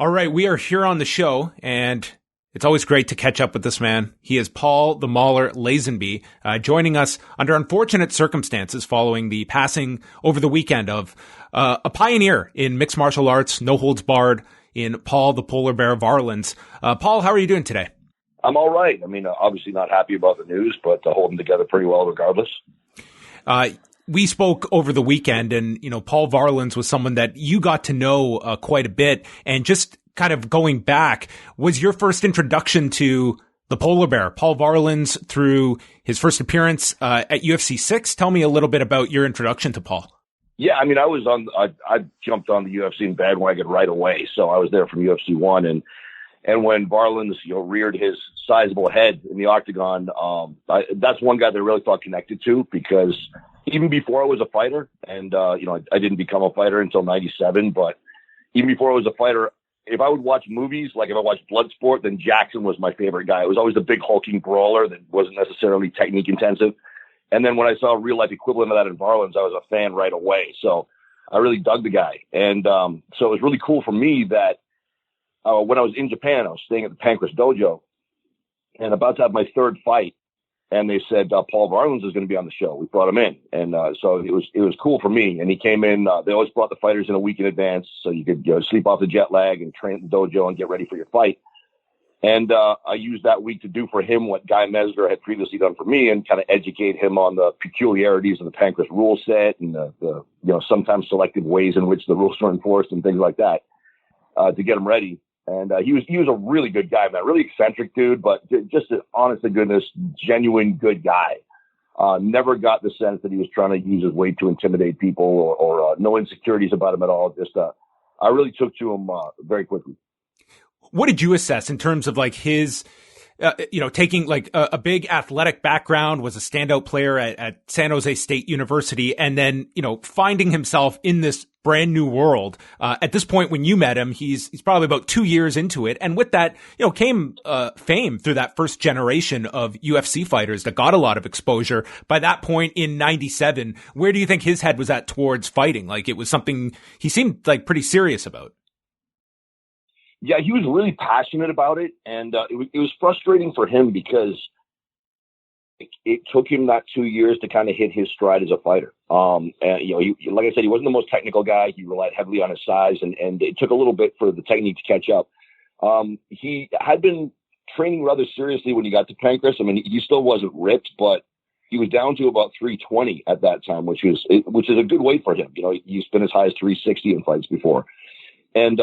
All right, we are here on the show, and it's always great to catch up with this man. He is Paul the Mauler Lazenby, joining us under unfortunate circumstances following the passing over the weekend of a pioneer in mixed martial arts, no holds barred, in Paul the Polar Bear Varlins. Paul, how are you doing today? I'm all right. I mean, obviously not happy about the news, but holding together pretty well regardless. We spoke over the weekend, and, Paul Varelans was someone that you got to know quite a bit. And just kind of going back, was your first introduction to the Polar Bear, Paul Varelans, through his first appearance at UFC 6? Tell me a little bit about your introduction to Paul. Yeah, I mean, I jumped on the UFC bandwagon right away. So I was there from UFC 1. And when Varlins, reared his sizable head in the octagon, that's one guy that I really felt connected to, because even before I was a fighter, and, I didn't become a fighter until 97, but even before I was a fighter, if I would watch movies, like if I watched Bloodsport, then Jackson was my favorite guy. It was always the big hulking brawler that wasn't necessarily technique intensive. And then when I saw a real life equivalent of that in Varlins, I was a fan right away. So I really dug the guy. And so it was really cool for me that when I was in Japan, I was staying at the Pancras Dojo and about to have my third fight. And they said, Paul Varelans is going to be on the show. We brought him in. And so it was cool for me. And he came in. They always brought the fighters in a week in advance so you could sleep off the jet lag and train at the dojo and get ready for your fight. And I used that week to do for him what Guy Mesner had previously done for me, and kind of educate him on the peculiarities of the Pancras rule set and the sometimes selective ways in which the rules are enforced and things like that, to get him ready. And he was a really good guy, man, really eccentric dude, but just an honest to goodness, genuine good guy. Never got the sense that he was trying to use his weight to intimidate people or no insecurities about him at all. Just I really took to him very quickly. What did you assess in terms of like his, taking like a big athletic background, was a standout player at San Jose State University, and then, finding himself in this brand new world. At this point, when you met him, he's probably about 2 years into it. And with that, came fame through that first generation of UFC fighters that got a lot of exposure. By that point in 97, where do you think his head was at towards fighting? Like, it was something he seemed like pretty serious about. Yeah, he was really passionate about it, and it was frustrating for him because it took him that 2 years to kind of hit his stride as a fighter. And, like I said, he wasn't the most technical guy. He relied heavily on his size, and it took a little bit for the technique to catch up. He had been training rather seriously when he got to Pancras. I mean, he still wasn't ripped, but he was down to about 320 at that time, which is a good weight for him. He's been as high as 360 in fights before. And,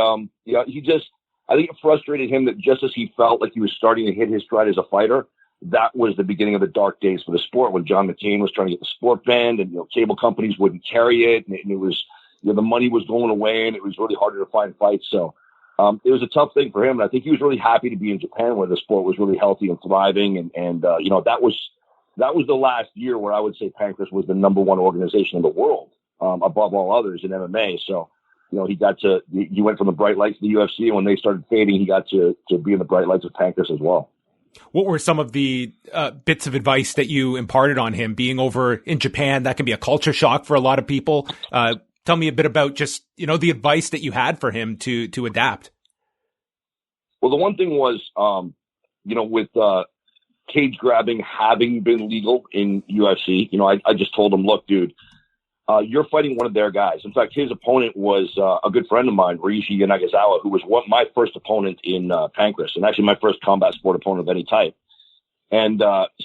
I think it frustrated him that just as he felt like he was starting to hit his stride as a fighter, that was the beginning of the dark days for the sport, when John McCain was trying to get the sport banned, and cable companies wouldn't carry it, and it was the money was going away, and it was really harder to find fights. So it was a tough thing for him, and I think he was really happy to be in Japan, where the sport was really healthy and thriving, and that was the last year where I would say Pancras was the number one organization in the world, above all others in MMA. So he went from the bright lights of the UFC, and when they started fading, he got to be in the bright lights of Pancras as well. What were some of the bits of advice that you imparted on him being over in Japan? That can be a culture shock for a lot of people. Tell me a bit about just, the advice that you had for him to adapt. Well, the one thing was, with cage grabbing having been legal in UFC, I just told him, look, dude, you're fighting one of their guys. In fact, his opponent was a good friend of mine, Riichi Nagasawa, who was my first opponent in Pancras, and actually my first combat sport opponent of any type. And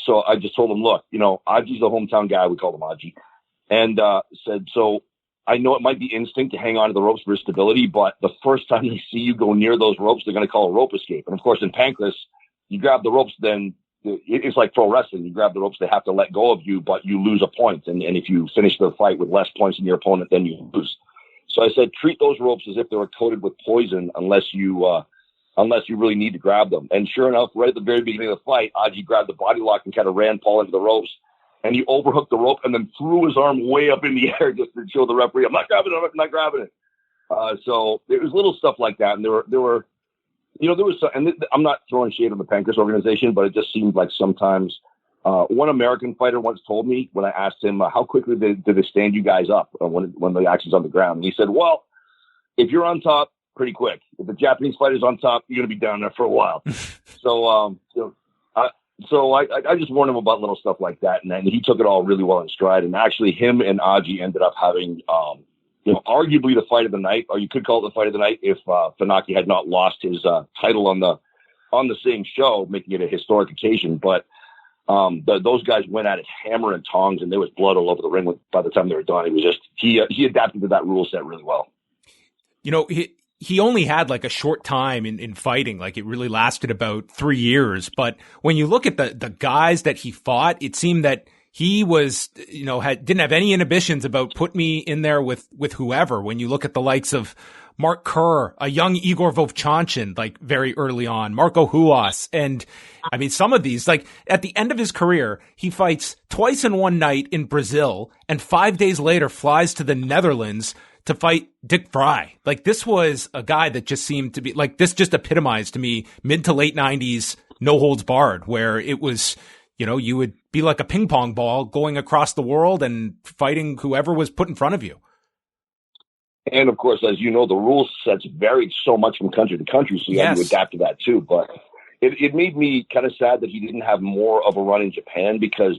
so I just told him, look, Aji's the hometown guy. We called him Aji. And said, so I know it might be instinct to hang on to the ropes for stability, but the first time they see you go near those ropes, they're going to call a rope escape. And, of course, in Pancras, you grab the ropes, then it's like pro wrestling. You grab the ropes, they have to let go of you, but you lose a point. And if you finish the fight with less points than your opponent, then you lose. So I said, treat those ropes as if they were coated with poison unless you really need to grab them. And sure enough, right at the very beginning of the fight, Aji grabbed the body lock and kind of ran Paul into the ropes. And he overhooked the rope and then threw his arm way up in the air just to show the referee, I'm not grabbing it. So there was little stuff like that. And there were some, and I'm not throwing shade on the Pancras organization, but it just seemed like sometimes one American fighter once told me when I asked him, how quickly did they stand you guys up when the action's on the ground? And he said, well, if you're on top, pretty quick. If the Japanese fighter's on top, you're going to be down there for a while. So, I just warned him about little stuff like that, and then he took it all really well in stride. And actually, him and Aji ended up having, arguably the fight of the night, or you could call it the fight of the night if Funaki had not lost his title on the same show, making it a historic occasion. But those guys went at it hammer and tongs, and there was blood all over the ring by the time they were done. It was just he adapted to that rule set really well. He only had like a short time in fighting. Like it really lasted about 3 years. But when you look at the guys that he fought, it seemed that he was, didn't have any inhibitions about put me in there with whoever. When you look at the likes of Mark Kerr, a young Igor Vovchanchin, like very early on, Marco Huas. And I mean, some of these, like at the end of his career, he fights twice in one night in Brazil and 5 days later flies to the Netherlands to fight Dick Fry. Like this was a guy that just seemed to be like, this just epitomized to me mid to late 90s, no holds barred, where it was, you would be like a ping pong ball going across the world and fighting whoever was put in front of you. And of course, as you know, the rule sets varied so much from country to country, so you had to adapt to that too. But it made me kind of sad that he didn't have more of a run in Japan, because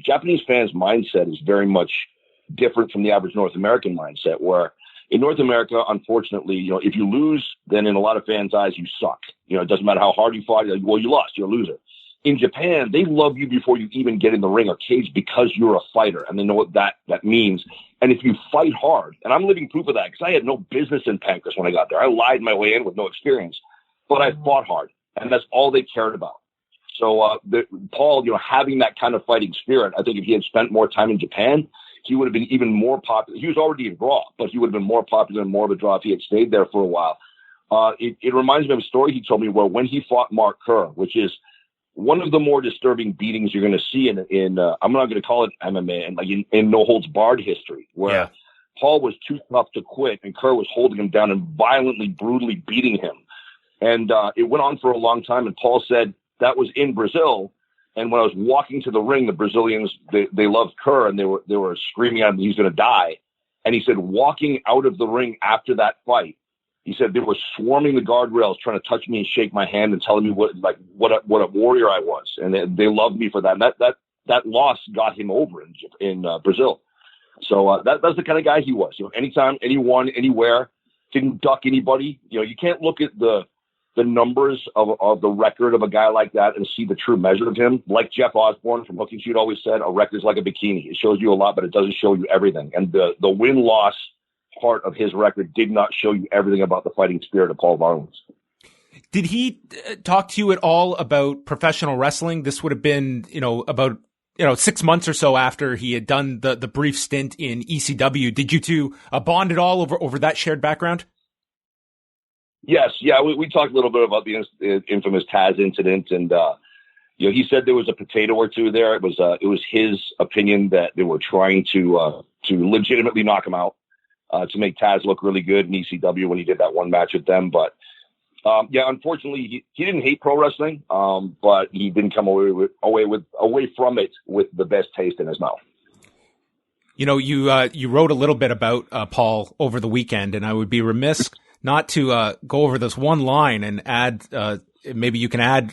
Japanese fans' mindset is very much different from the average North American mindset, where in North America, unfortunately, if you lose, then in a lot of fans' eyes, you suck. It doesn't matter how hard you fought. Like, well, you lost, you're a loser. In Japan, they love you before you even get in the ring or cage because you're a fighter, and they know what that means. And if you fight hard, and I'm living proof of that, because I had no business in Pancras when I got there. I lied my way in with no experience, but I fought hard, and that's all they cared about. So Paul, having that kind of fighting spirit, I think if he had spent more time in Japan, he would have been even more popular. He was already a draw, but he would have been more popular and more of a draw if he had stayed there for a while. It reminds me of a story he told me where when he fought Mark Kerr, which is one of the more disturbing beatings you're going to see in I'm not going to call it MMA, and like in no holds barred history, where Paul was too tough to quit and Kerr was holding him down and violently, brutally beating him. And it went on for a long time. And Paul said that was in Brazil. And when I was walking to the ring, the Brazilians, they loved Kerr, and they were screaming at him he's going to die. And he said, walking out of the ring after that fight, he said they were swarming the guardrails, trying to touch me and shake my hand and telling me what a warrior I was. And they loved me for that. And that loss got him over in Brazil. So that's the kind of guy he was. Anytime, anyone, anywhere, didn't duck anybody. You can't look at the numbers of the record of a guy like that and see the true measure of him. Like Jeff Osborne from Hook and Shoot always said, a record's like a bikini. It shows you a lot, but it doesn't show you everything. And the win-loss part of his record did not show you everything about the fighting spirit of Paul Varelans. Did he talk to you at all about professional wrestling? This would have been, about 6 months or so after he had done the brief stint in ECW. Did you two bond at all over that shared background? Yes. Yeah. We talked a little bit about the infamous Taz incident, and, he said there was a potato or two there. It was his opinion that they were trying to legitimately knock him out, to make Taz look really good in ECW when he did that one match with them. But, unfortunately he didn't hate pro wrestling, but he didn't come away from it with the best taste in his mouth. You wrote a little bit about Paul over the weekend, and I would be remiss not to go over this one line and add, maybe you can add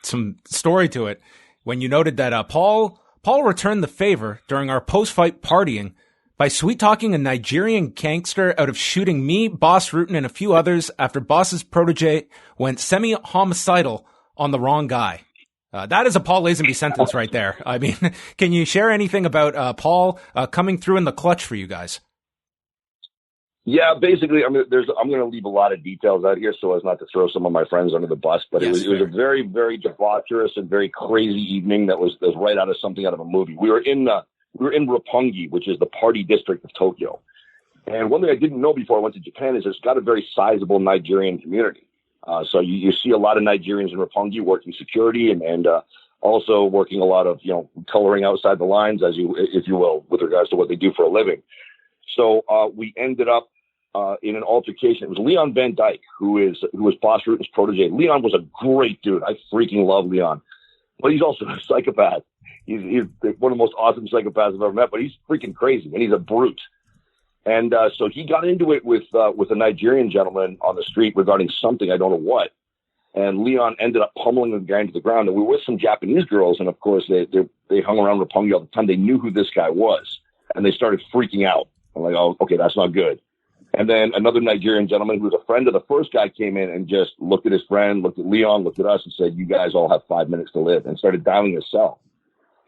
some story to it, when you noted that Paul returned the favor during our post-fight partying by sweet-talking a Nigerian gangster out of shooting me, Boss Rutan, and a few others after Boss's protege went semi-homicidal on the wrong guy. That is a Paul Lazenby sentence right there. I mean, can you share anything about Paul coming through in the clutch for you guys? Yeah, basically, I'm going to leave a lot of details out here so as not to throw some of my friends under the bus, but it was a very, very debaucherous and very crazy evening that was right out of a movie. We were in Roppongi, which is the party district of Tokyo. And one thing I didn't know before I went to Japan is it's got a very sizable Nigerian community. So you see a lot of Nigerians in Roppongi working security and also working a lot of, coloring outside the lines, if you will, with regards to what they do for a living. So we ended up in an altercation. It was Leon Van Dyke, who was Boss Rutan's protege. Leon was a great dude. I freaking love Leon. But he's also a psychopath. He's one of the most awesome psychopaths I've ever met, but he's freaking crazy, and he's a brute. And so he got into it with a Nigerian gentleman on the street regarding something, I don't know what. And Leon ended up pummeling the guy into the ground. And we were with some Japanese girls, and of course they hung around Roppongi all the time. They knew who this guy was, and they started freaking out. I'm like, oh, okay, that's not good. And then another Nigerian gentleman who was a friend of the first guy came in and just looked at his friend, looked at Leon, looked at us, and said, "You guys all have 5 minutes to live," and started dialing his cell.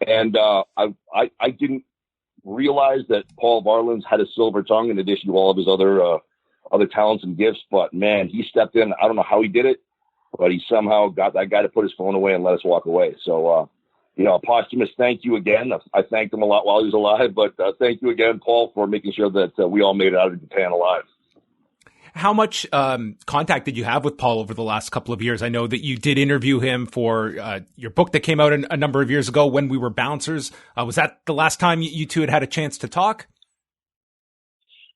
And I didn't realize that Paul Varelans had a silver tongue in addition to all of his other talents and gifts. But man, he stepped in. I don't know how he did it, but he somehow got that guy to put his phone away and let us walk away. So, a posthumous thank you again. I thanked him a lot while he was alive, but thank you again, Paul, for making sure that we all made it out of Japan alive. How much contact did you have with Paul over the last couple of years? I know that you did interview him for your book that came out a number of years ago, When We Were Bouncers. Was that the last time you two had a chance to talk?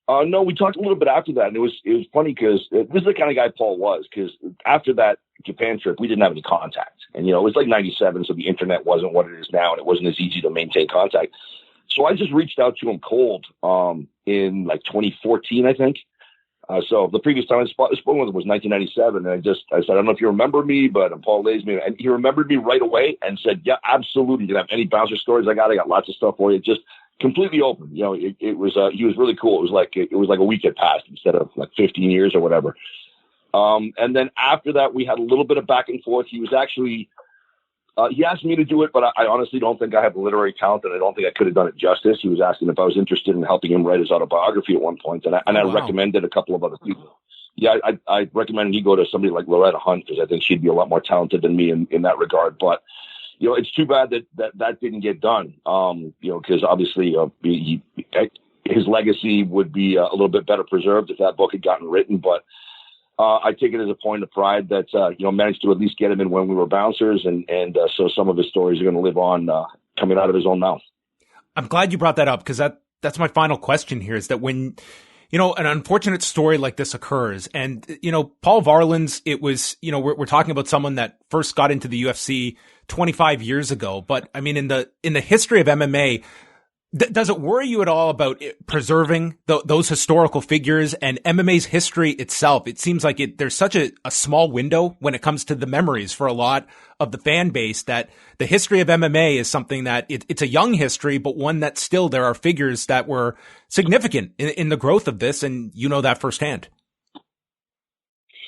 No, we talked a little bit after that, and it was funny because this is the kind of guy Paul was. Because after that Japan trip, we didn't have any contact, and it was like '97, so the internet wasn't what it is now, and it wasn't as easy to maintain contact. So I just reached out to him cold in like 2014, I think. So the previous time I spoke with him was 1997, and I said, I don't know if you remember me, but I'm Paul Lazenby, and he remembered me right away and said, "Yeah, absolutely. You can have any bouncer stories I got lots of stuff for you." Just completely open. It was he was really cool. It was like a week had passed instead of like 15 years or whatever. And then after that, we had a little bit of back and forth. He was actually he asked me to do it, but I honestly don't think I have the literary talent, and I don't think I could have done it justice. He was asking if I was interested in helping him write his autobiography at one point, and I recommended a couple of other people. Yeah, I recommended he go to somebody like Loretta Hunt, because I think she'd be a lot more talented than me in that regard. But it's too bad that didn't get done. Because obviously his legacy would be a little bit better preserved if that book had gotten written. But I take it as a point of pride that managed to at least get him in When We Were Bouncers, and so some of his stories are going to live on coming out of his own mouth. I'm glad you brought that up, because that's my final question here, is that when an unfortunate story like this occurs, and Paul Varelans, it was we're talking about someone that first got into the UFC 25 years ago, but I mean in the history of MMA. Does it worry you at all about preserving those historical figures and MMA's history itself? It seems like there's such a small window when it comes to the memories for a lot of the fan base, that the history of MMA is something that it's a young history, but one that still there are figures that were significant in the growth of this, and that firsthand.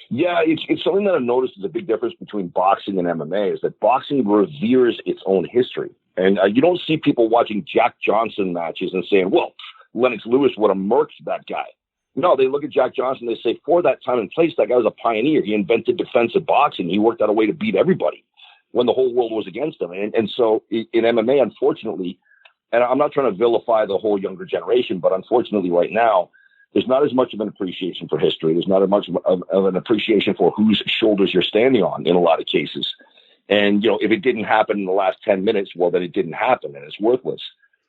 Yeah, it's something that I've noticed is a big difference between boxing and MMA, is that boxing reveres its own history. And you don't see people watching Jack Johnson matches and saying, well, Lennox Lewis would have murked that guy. No, they look at Jack Johnson, they say, for that time and place, that guy was a pioneer. He invented defensive boxing. He worked out a way to beat everybody when the whole world was against him. And so in MMA, unfortunately, and I'm not trying to vilify the whole younger generation, but unfortunately right now, there's not as much of an appreciation for history. There's not as much of an appreciation for whose shoulders you're standing on in a lot of cases. And, if it didn't happen in the last 10 minutes, well, then it didn't happen and it's worthless.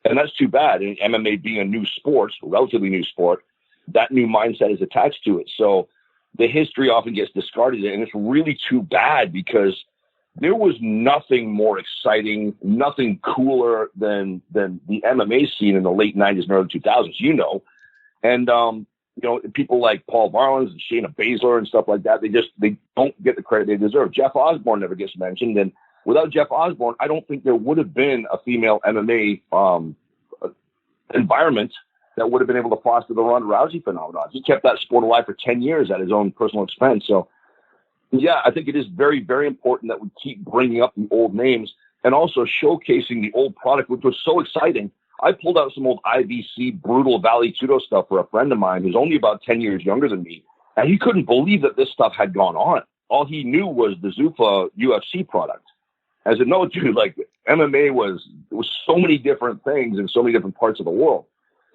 And that's too bad. And MMA being a new sport, a relatively new sport, that new mindset is attached to it. So the history often gets discarded, and it's really too bad, because there was nothing more exciting, nothing cooler than the MMA scene in the late 90s and early 2000s, And, people like Paul Varelans and Shayna Baszler and stuff like that, they don't get the credit they deserve. Jeff Osborne never gets mentioned. And without Jeff Osborne, I don't think there would have been a female MMA environment that would have been able to foster the Ronda Rousey phenomenon. He kept that sport alive for 10 years at his own personal expense. So, yeah, I think it is very, very important that we keep bringing up the old names and also showcasing the old product, which was so exciting. I pulled out some old IVC brutal Valley Tudo stuff for a friend of mine who's only about 10 years younger than me, and he couldn't believe that this stuff had gone on. All he knew was the Zuffa UFC product. I said, no, dude, like MMA was so many different things in so many different parts of the world,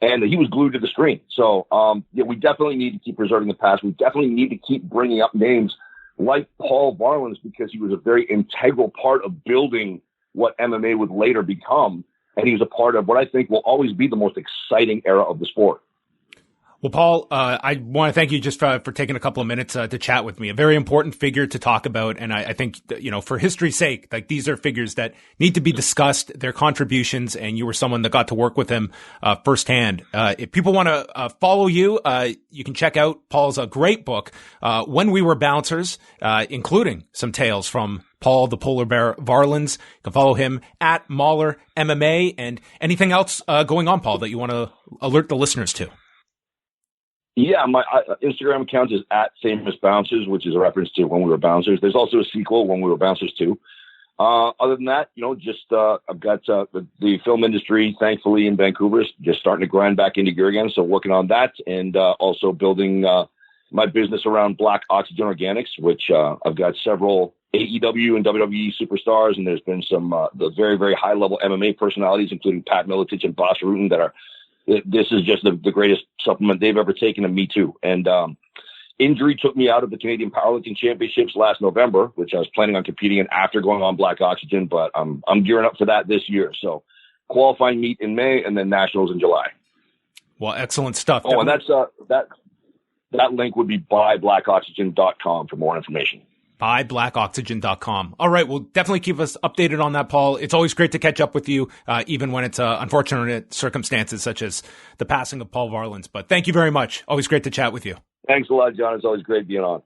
and he was glued to the screen. So, we definitely need to keep preserving the past. We definitely need to keep bringing up names like Paul Varelans, because he was a very integral part of building what MMA would later become. And he was a part of what I think will always be the most exciting era of the sport. Well, Paul, I want to thank you just for taking a couple of minutes to chat with me. A very important figure to talk about. And I think, for history's sake, like these are figures that need to be discussed, their contributions. And you were someone that got to work with him firsthand. If people want to follow you, you can check out Paul's great book, When We Were Bouncers, including some tales from Paul the Polar Bear Varlins. You can follow him at Mauler MMA. And anything else going on, Paul, that you want to alert the listeners to? Yeah, my Instagram account is at Famous Bouncers, which is a reference to When We Were Bouncers. There's also a sequel, When We Were Bouncers 2. Other than that, I've got the film industry, thankfully, in Vancouver, is just starting to grind back into gear again. So working on that and also building my business around Black Oxygen Organics, which I've got several AEW and WWE superstars, and there's been some the very, very high-level MMA personalities, including Pat Miletich and Bas Rutten, that are this is just the greatest supplement they've ever taken, and me too. And injury took me out of the Canadian Powerlifting Championships last November, which I was planning on competing in after going on Black Oxygen, but I'm gearing up for that this year. So qualifying meet in May and then nationals in July. Well, excellent stuff. Oh, and that's that link would be buybblackoxygen.com for more information. Buybblackoxygen.com. All right. Well, definitely keep us updated on that, Paul. It's always great to catch up with you, even when it's unfortunate circumstances such as the passing of Paul Varelans. But thank you very much. Always great to chat with you. Thanks a lot, John. It's always great being on.